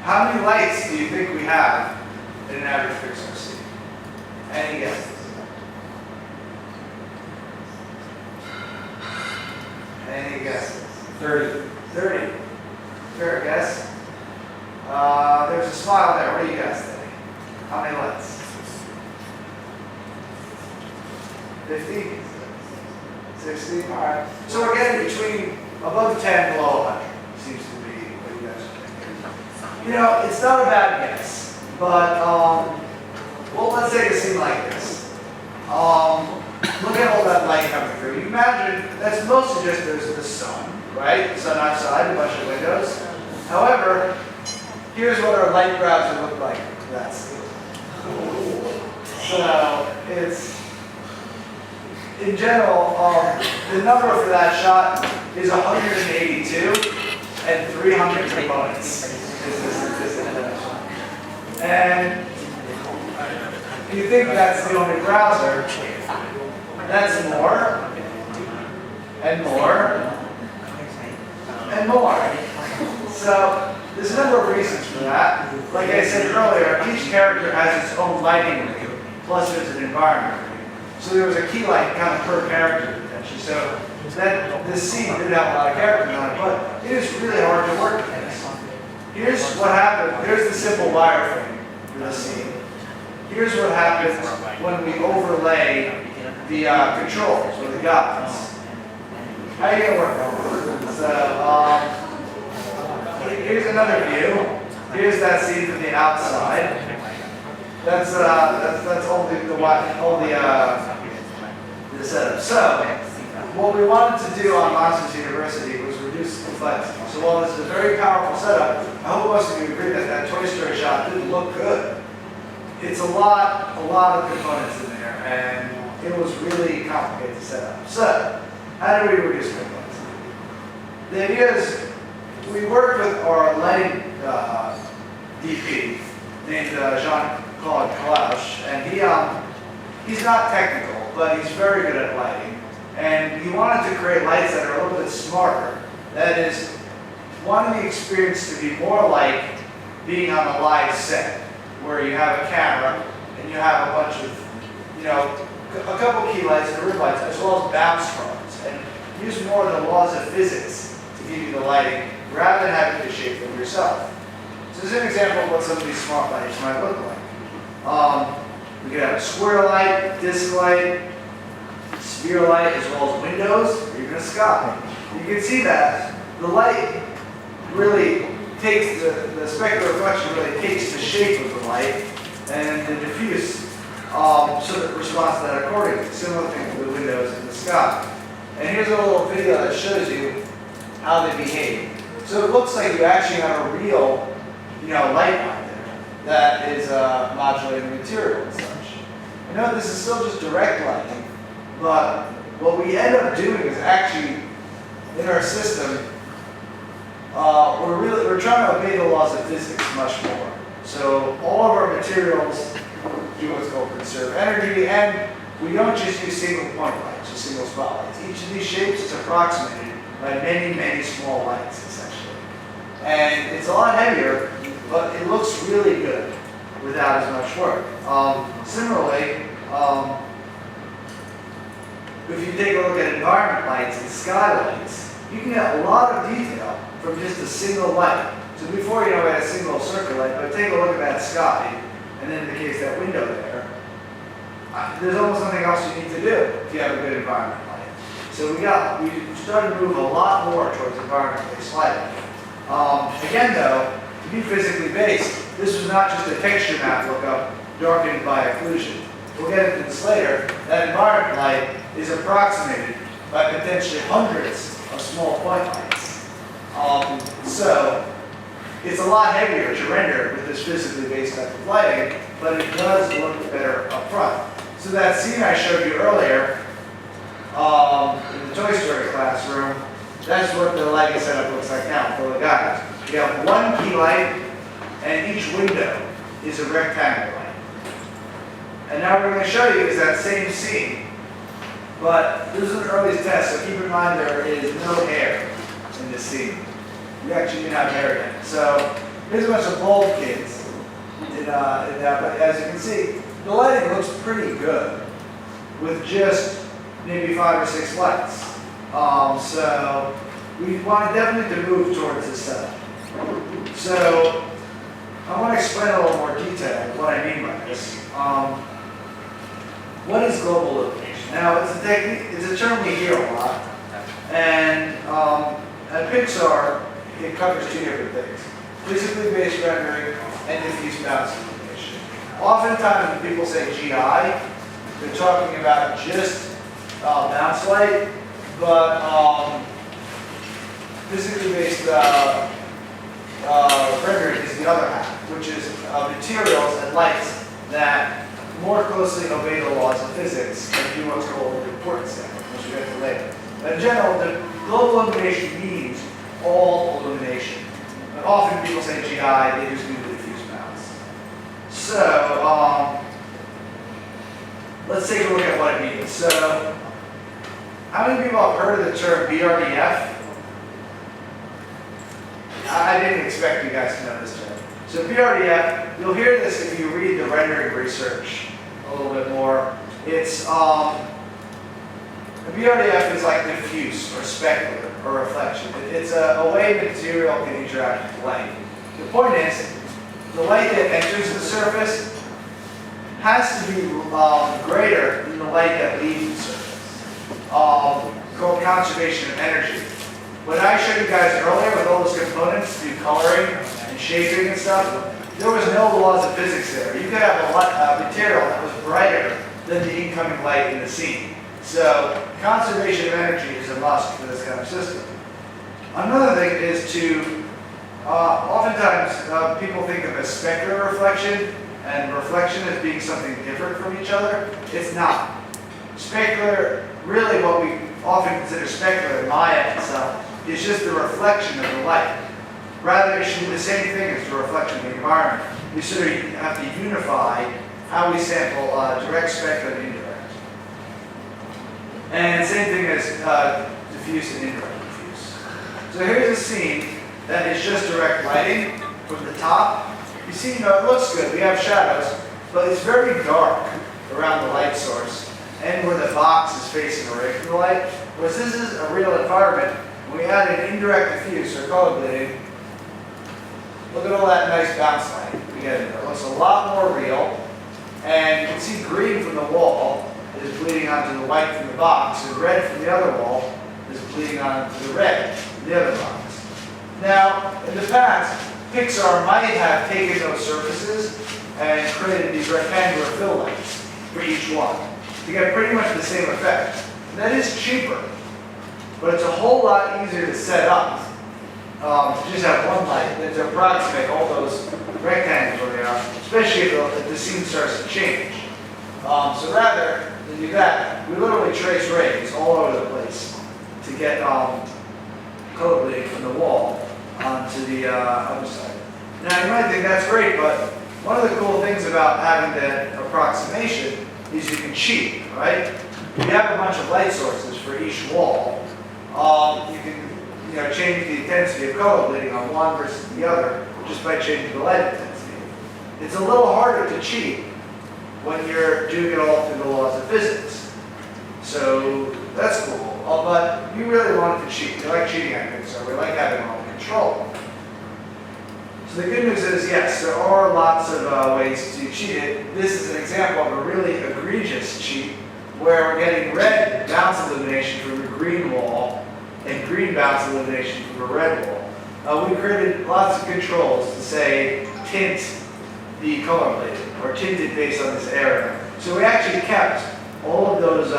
How many lights do you think we have in an average Pixar scene? Any guesses? Any guesses? 30. 30. Fair guess. There's a smile there. What do you guys think? How many lights? 50? 60? All right. So we're getting between above 10, below 100. Seems to be what you guys are thinking. You know, it's not a bad guess, but well, let's take a scene like this. Look at all that light coming through. You imagine that's mostly just there's the sun, right? The sun outside, a bunch of windows. However, here's what our light browser looked like. That's it. So it's, in general, the number for that shot is 182 and 300 components. And you think that's the only browser, that's more, and more, and more. So there's a number of reasons for that. Like I said earlier, each character has its own lighting rig, plus there's an environment rig. So there was a key light kind of per character potentially. So that this scene did have a lot of characters on it, but it is really hard to work with this. Here's what happened. Here's the simple wireframe for the scene. Here's what happens when we overlay the controls or the guides. How are you gonna work? So here's another view. Here's that scene from the outside. That's all the setup. So what we wanted to do on Monsters University was reduce complexity. So while this is a very powerful setup, I hope most of you agree that that Toy Story shot didn't look good. It's a lot of components in there, and it was really complicated to set up. So, how do we reduce complexity? The idea is, we worked with our lighting DP named Jean-Claude Kalausch, and he's not technical, but he's very good at lighting. And he wanted to create lights that are a little bit smarter. That is, wanting the experience to be more like being on a live set, where you have a camera and you have a bunch of, a couple key lights and rim lights, as well as bounce rods, and use more of the laws of physics to give you the lighting, rather than having to shape them yourself. So this is an example of what some of these smart lights might look like. We could have a square light, disc light, sphere light, as well as windows, or even a sky. You can see that the light really takes the specular reflection really takes the shape of the light, and the diffuse sort of responds to that accordingly. Similar thing with the windows in the sky. And here's a little video that shows you how they behave. So it looks like you actually have a real, light line there that is modulating the material and such. I know this is still just direct lighting, but what we end up doing is actually in our system. We're trying to obey the laws of physics much more. So all of our materials do what's called conserve energy, and we don't just use single point lights or single spotlights. Each of these shapes is approximated by many, many small lights, essentially. And it's a lot heavier, but it looks really good without as much work. Similarly, if you take a look at environment lights and skylights, you can get a lot of detail from just a single light. So before we had a single circle light, but take a look at that sky, and then in the case that window there, there's almost nothing else you need to do if you have a good environment light. So we started to move a lot more towards environment-based lighting. Again though, to be physically based, this was not just a texture map lookup darkened by occlusion. We'll get into this later. That environment light is approximated by potentially hundreds of small point lights. So it's a lot heavier to render with this physically based type of lighting, but it does look better up front. So that scene I showed you earlier in the Toy Story classroom, that's what the lighting setup looks like now for the guys. You have one key light, and each window is a rectangle light. And now what we're going to show you is that same scene, but this is an early test, so keep in mind there is no hair in this scene. We actually didn't have hair yet. So Here's a bunch of bulb kids in that, but as you can see, the lighting looks pretty good with just maybe 5 or 6 lights. So we want definitely to move towards this setup. So I want to explain a little more detail what I mean by this. What is global illumination? Now, it's a technique, it's a term we hear a lot, and at Pixar, it covers 2 different things: physically based rendering and diffuse bounce illumination. Oftentimes, when people say GI, they're talking about just bounce light, but physically based rendering is the other half, which is materials and lights that more closely obey the laws of physics and do what's called the importance sample, which we'll get to later. But in general, the global illumination means all illumination. But often people say GI, they just mean the diffuse bounce. So, let's take a look at what it means. So, how many people have heard of the term BRDF? I didn't expect you guys to know this term. So BRDF, you'll hear this if you read the rendering research a little bit more. It's, the BRDF is like diffuse or specular or reflection. It's a way material can interact with light. The point is, the light that enters the surface has to be greater than the light that leaves the surface, called conservation of energy. What I showed you guys earlier with all those components, do coloring and shaping and stuff, there was no laws of physics there. You could have a material that was brighter than the incoming light in the scene. So conservation of energy is a must for this kind of system. Another thing is to, oftentimes people think of as specular reflection and reflection as being something different from each other. It's not. Specular, really what we often consider specular in Maya itself, is just the reflection of the light. Rather, it should be the same thing as the reflection of the environment. We sort of have to unify how we sample direct specular and indirect. And same thing as diffuse and indirect diffuse. So here's a scene that is just direct lighting from the top. You see, it looks good. We have shadows, but it's very dark around the light source and where the box is facing away from the light. Whereas this is a real environment. When we add an indirect diffuse or color bleeding, look at all that nice bounce light we get in there. It looks a lot more real. And you can see green from the wall is bleeding onto the white from the box, and red from the other wall is bleeding onto the red from the other box. Now, in the past, Pixar might have taken those surfaces and created these rectangular fill lights for each one to get pretty much the same effect. And that is cheaper, but it's a whole lot easier to set up. Just have one light than to approximate all those rectangles where they are, especially if the scene starts to change. So rather than do that, we literally trace rays all over the place to get color bleeding from the wall onto the other side. Now you might think that's great, but one of the cool things about having that approximation is you can cheat, right? If you have a bunch of light sources for each wall, you can change the intensity of color bleeding on one versus the other just by changing the light intensity. It's a little harder to cheat when you're doing it all through the laws of physics. So that's cool. But we really wanted to cheat. We like cheating at Pixar. We like having all the control. So the good news is, yes, there are lots of ways to cheat it. This is an example of a really egregious cheat where we're getting red bounce illumination from the green wall and green bounce illumination from the red wall. We created lots of controls to say tint the color bleeding or tint it based on this area. So we actually kept all of those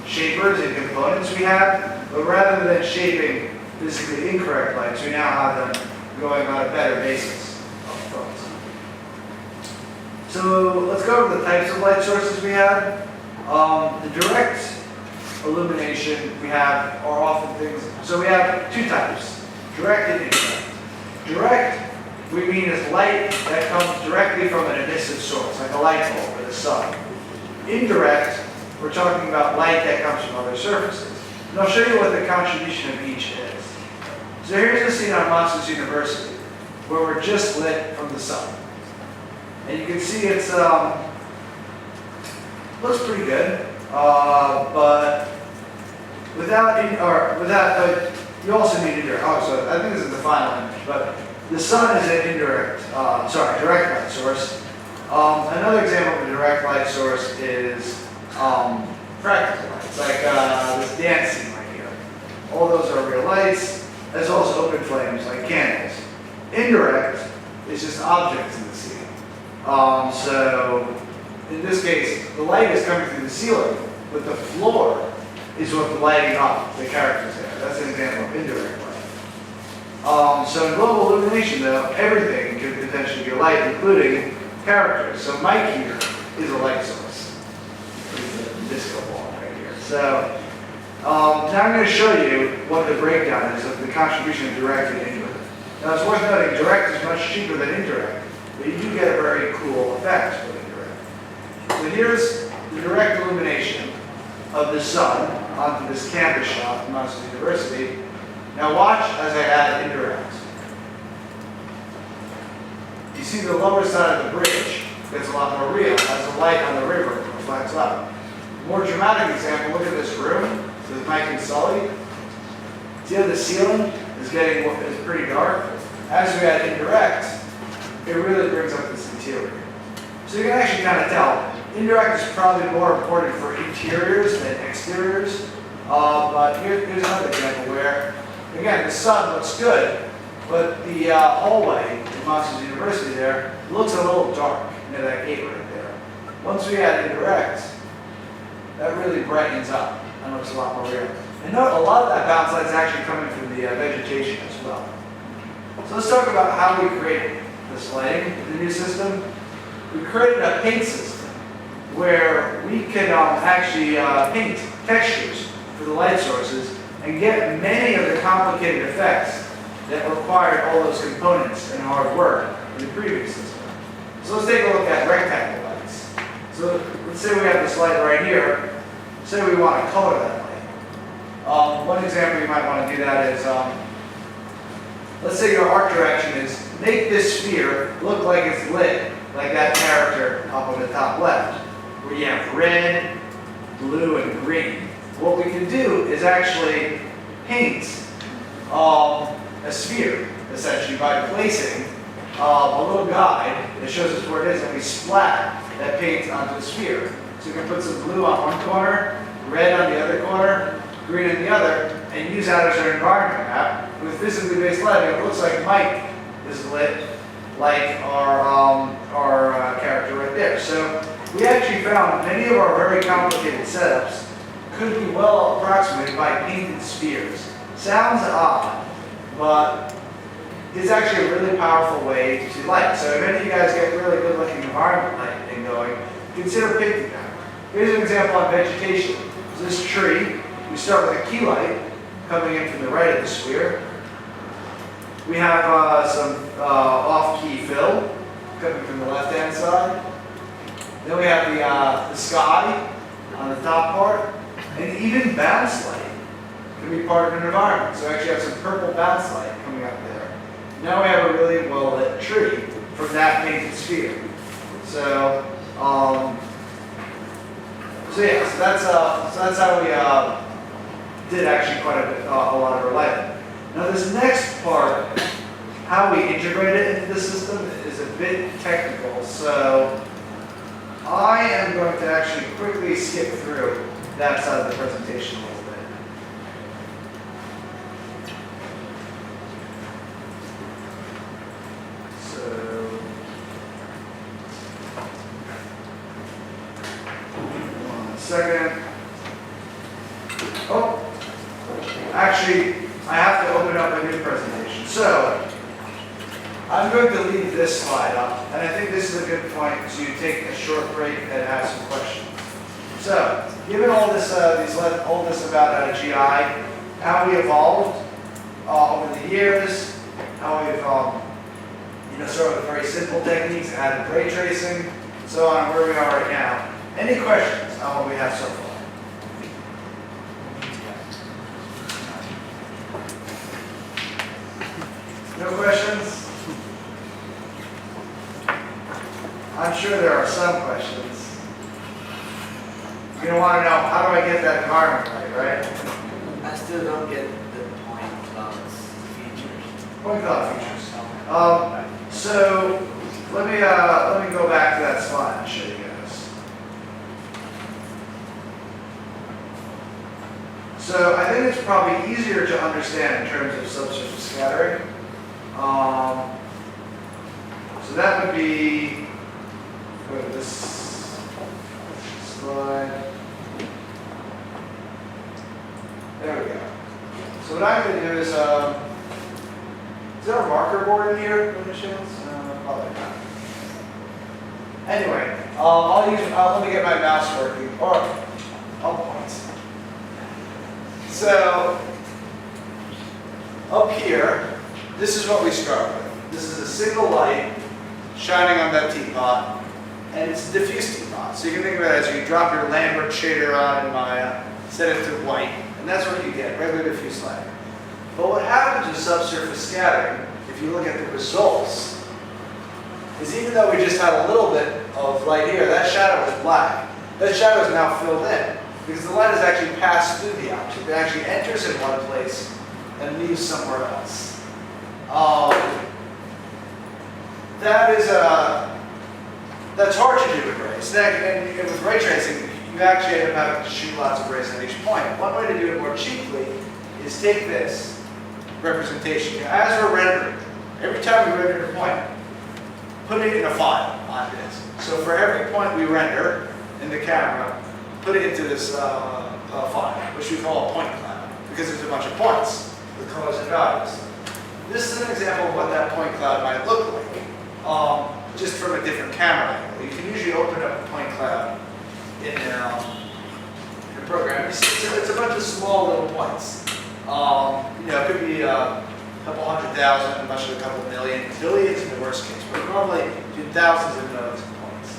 shapers and components we had, but rather than shaping physically incorrect lights, we now have them going on a better basis up front. So let's go over the types of light sources we have. The direct illumination we have are often things, so we have 2 types, direct and indirect. Direct, we mean is light that comes directly from an emissive source, like a light bulb or the sun. Indirect, we're talking about light that comes from other surfaces. And I'll show you what the contribution of each is. So here's a scene on Monsters University. where we're just lit from the sun. And you can see it's looks pretty good, but you also need indirect. Oh, so I think this is the final image, but the sun is an direct light source. Another example of a direct light source is practical lights, like this dance scene right here. All those are real lights. There's also open flames, like candles. Indirect is just objects in the ceiling. So in this case, the light is coming through the ceiling, but the floor is what's lighting up the characters there. That's an example of indirect light. So in global illumination, though, everything can potentially be a light, including characters. So Mike here is a light source. There's a disco ball right here. So now I'm going to show you what the breakdown is of the contribution of direct and indirect. Now it's worth noting, direct is much cheaper than indirect, but you do get a very cool effect with indirect. So here's the direct illumination of the sun onto this campus shot from Monsters University. Now watch as I add indirect. You see the lower side of the bridge gets a lot more real as the light on the river reflects up. More dramatic example, look at this room with Mike and Sully. See how the ceiling is pretty dark? As we add indirect, it really brings up this interior. So you can actually kind of tell, indirect is probably more important for interiors than exteriors. But here's another example where, again, the sun looks good, but the hallway in Monsters University there looks a little dark near that gate right there. Once we add indirect, that really brightens up and looks a lot more real. And note, a lot of that bounce light is actually coming from the vegetation as well. So let's talk about how we created this lighting in the new system. We created a paint system where we can actually paint textures for the light sources and get many of the complicated effects that required all those components and hard work in the previous system. So let's take a look at rectangle lights. So let's say we have this light right here. Say we want to color that light. One example you might want to do that is, let's say your art direction is make this sphere look like it's lit, like that character up on the top left, where you have red, blue, and green. What we can do is actually paint a sphere, essentially, by placing a little guide that shows us where it is, and we splat that paint onto the sphere. So you can put some blue on one corner, red on the other corner, green on the other, and use that as our environment map. With physically based lighting, it looks like Mike is lit like our character right there. So we actually found many of our very complicated setups could be well approximated by painted spheres. Sounds odd, but it's actually a really powerful way to light. So if any of you guys get really good looking environment lighting going, consider painting that. Here's an example on vegetation. So this tree, we start with a key light coming in from the right of the sphere. We have some off-key fill coming from the left-hand side. Then we have the sky on the top part, and even bounce light can be part of an environment. So we actually have some purple bounce light coming up there. Now we have a really well-lit tree from that painted sphere. So that's how we did actually quite a lot of our lighting. Now this next part, how we integrate it into the system, is a bit technical. So I am going to actually quickly skip through that side of the presentation a little bit. So, one second. Oh, actually, I have to open up a new presentation. So, I'm going to leave this slide up, and I think this is a good point to take a short break and ask some questions. So, given all this about GI, how we evolved over the years, how we've started with very simple techniques, added ray tracing, so on, where we are right now. Any questions on what we have so far? No questions? I'm sure there are some questions. You're going to want to know, how do I get that environment right? I still don't get the point clouds features. Point cloud features. So let me go back to that slide and show you guys. So I think it's probably easier to understand in terms of subsurface scattering. So that would be, go to this slide. There we go. So what I'm going to do is there a marker board in here, by any chance? Probably not. Anyway, let me get my mouse working, or I'll point. So, up here, this is what we start with. This is a single light shining on that teapot, and it's a diffuse teapot. So you can think of it as you drop your Lambert shader on in Maya, set it to white, and that's what you get, regular diffuse light. But what happens with subsurface scattering, if you look at the results, is even though we just had a little bit of light here, that shadow was black. That shadow is now filled in, because the light has actually passed through the object. It actually enters in one place and leaves somewhere else. That's hard to do with rays. And with ray tracing, you actually end up having to shoot lots of rays at each point. One way to do it more cheaply is take this representation. As we're rendering, every time we render a point, put it in a file on disk. So for every point we render in the camera, put it into this file, which we call a point cloud, because it's a bunch of points with colors and values. This is an example of what that point cloud might look like, just from a different camera angle. You can usually open up a point cloud in your program. It's a bunch of small little points. It could be a couple 100,000, much of a couple million, billions in the worst case, but normally do thousands of millions of points.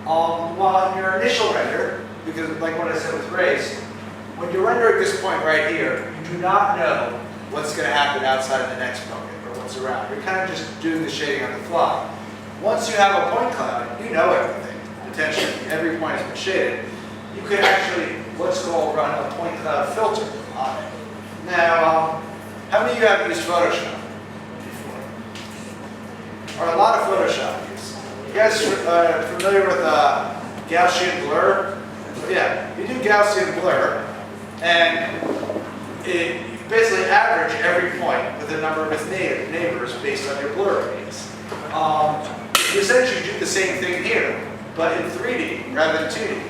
While in your initial render, because like what I said with rays, when you're rendering this point right here, you do not know what's going to happen outside of the next bucket or what's around. You're kind of just doing the shading on the fly. Once you have a point cloud, you know everything, potentially. Every point has been shaded. You could actually, what's called, run a point cloud filter on it. Now, how many of you have used Photoshop before? Or a lot of Photoshop use? You guys familiar with Gaussian blur? Yeah, you do Gaussian blur, and you basically average every point with the number of its neighbors based on your blur radius. You essentially do the same thing here, but in 3D rather than 2D.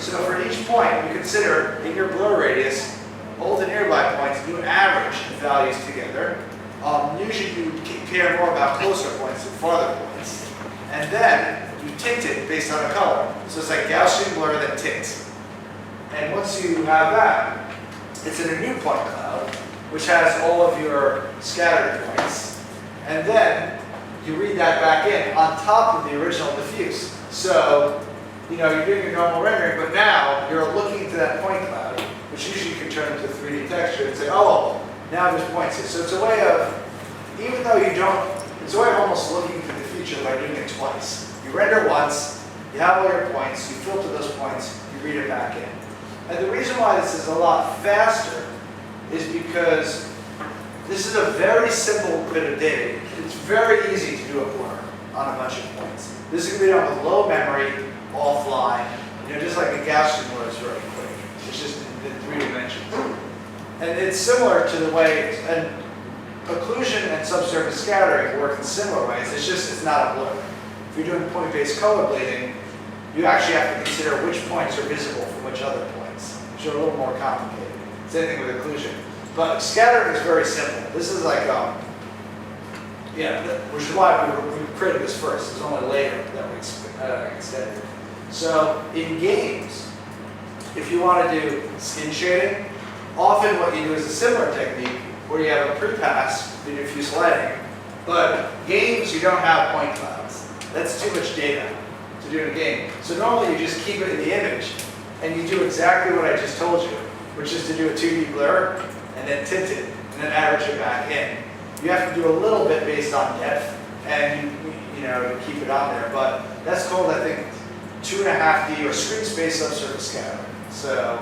So for each point, you consider in your blur radius old and nearby points, you average the values together. Usually you care more about closer points than farther points. And then you tint it based on a color. So it's like Gaussian blur that tints. And once you have that, it's in a new point cloud, which has all of your scattered points. And then you read that back in on top of the original diffuse. So, you're doing your normal rendering, but now you're looking to that point cloud, which usually you can turn into a 3D texture and say, oh, now there's points here. So it's a way of, even though you don't, it's a way of almost looking to the future by doing it twice. You render once, you have all your points, you filter those points, you read it back in. And the reason why this is a lot faster is because this is a very simple bit of data. It's very easy to do a blur on a bunch of points. This is going to be done with low memory, offline, just like a Gaussian blur is very quick. It's just in 3 dimensions. And it's similar to the way, and occlusion and subsurface scattering work in similar ways. It's not a blur. If you're doing point-based color bleeding, you actually have to consider which points are visible from which other points, which are a little more complicated. Same thing with occlusion. But scattering is very simple. This is like, which is why we created this first. It's only later that we extended it. So in games, if you want to do skin shading, often what you do is a similar technique where you have a pre-pass for diffuse lighting. But games, you don't have point clouds. That's too much data to do in a game. So normally you just keep it in the image and you do exactly what I just told you, which is to do a 2D blur and then tint it and then average it back in. You have to do a little bit based on depth, and you know, to keep it on there. But that's called, I think, 2.5D or screen space subsurface scattering. So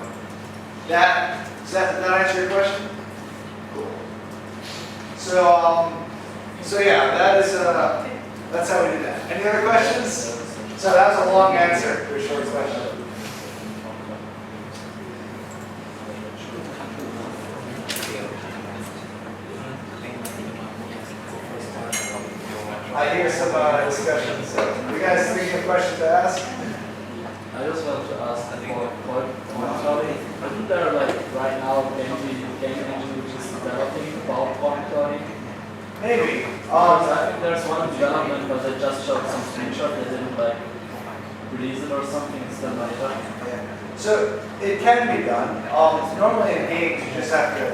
does that answer your question? Cool. So yeah, that's how we do that. Any other questions? So that was a long answer to a short question. I hear some discussion. So you guys think of questions to ask? I just want to ask for cloning. Isn't there like right now game engine which is developing about cloning? Maybe. Because I think there's one in development, but they just showed some screenshot. They didn't like release it or something. It's done later. Yeah. So it can be done. Normally in games you just have to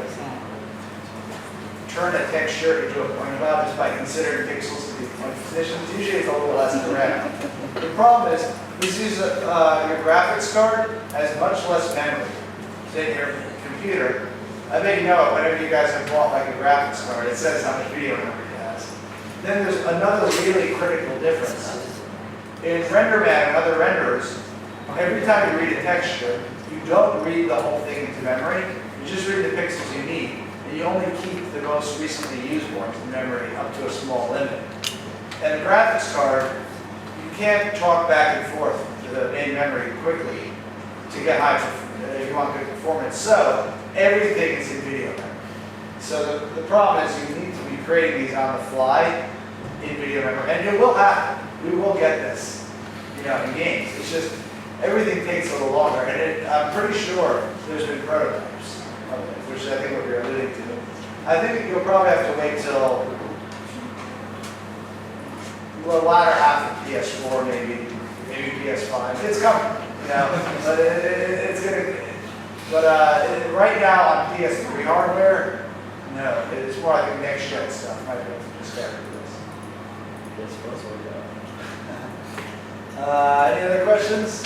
turn a texture into a point cloud just by considering pixels to be point positions. Usually it's a little less direct. The problem is this uses your graphics card has much less memory than your computer. I bet you know it whenever you guys have bought like a graphics card, it says how much video memory it has. Then there's another really critical difference. In RenderMan and other renderers, every time you read a texture, you don't read the whole thing into memory, you just read the pixels you need. And you only keep the most recently used ones in memory up to a small limit. And the graphics card, you can't talk back and forth to the main memory quickly to get high if you want good performance. So everything is in video memory. So the problem is you need to be creating these on the fly in video memory. And it will happen. We will get this, you know, in games. It's just everything takes a little longer. And I'm pretty sure there's been prototypes of it, which is I think what you're alluding to. I think you'll probably have to wait till the latter half of PS4, maybe PS5. It's coming, you know, but it's gonna. But right now on PS3 hardware, no, it's more like next gen stuff. Might be able to just get rid of this. Yes, first one, Any other questions?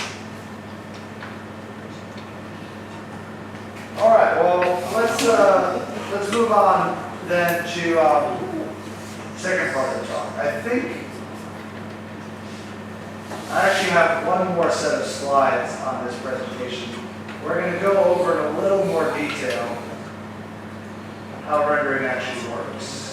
All right. Well, let's move on then to second part of the talk. I think I actually have one more set of slides on this presentation. We're going to go over in a little more detail how rendering actually works.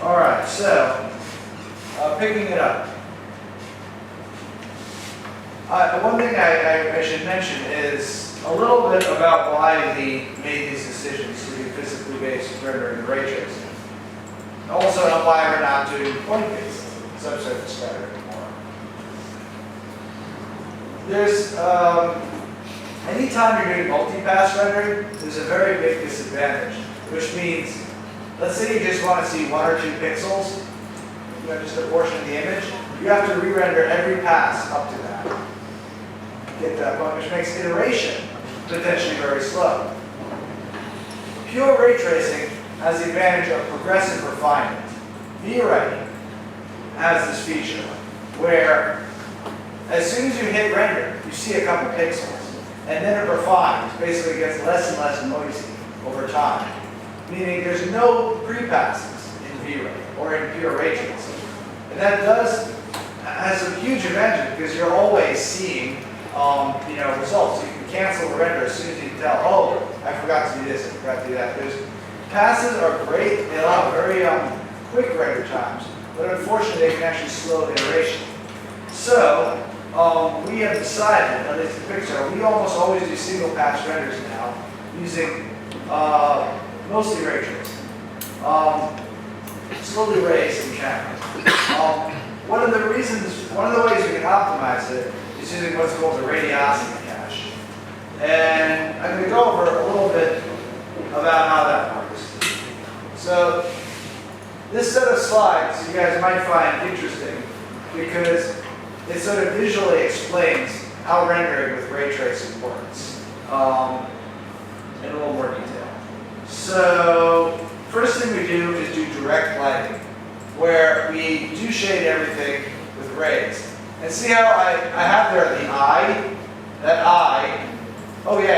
All right, so picking it up. One thing I should mention is a little bit about why we made these decisions to do physically based rendering and ray tracing. Also, why we're not doing point-based subsurface scattering anymore. There's anytime you're doing multi-pass rendering, there's a very big disadvantage, which means, let's say you just want to see 1 or 2 pixels, you know, just a portion of the image, you have to re-render every pass up to that. Get to that point, which makes iteration potentially very slow. Pure ray tracing has the advantage of progressive refinement. V-Ray has this feature where as soon as you hit render, you see a couple pixels, and then it refines, basically gets less and less noisy over time. Meaning there's no pre-passes in V-Ray or in pure ray tracing. And that has a huge advantage because you're always seeing you know, results. You can cancel the render as soon as you can tell, oh, I forgot to do this, I forgot to do that. Passes are great, they allow very quick render times, but unfortunately they can actually slow the iteration. So we have decided, at least in Pixar, we almost always do single pass renders now using mostly ray tracing. Slowly raise some cameras. One of the ways we can optimize it is using what's called the radiosity cache. And I'm going to go over a little bit about how that works. So this set of slides you guys might find interesting because it sort of visually explains how rendering with ray tracing works in a little more detail. So first thing we do is do direct lighting, where we do shade everything with rays. And see how I have there the eye, that eye, oh yeah,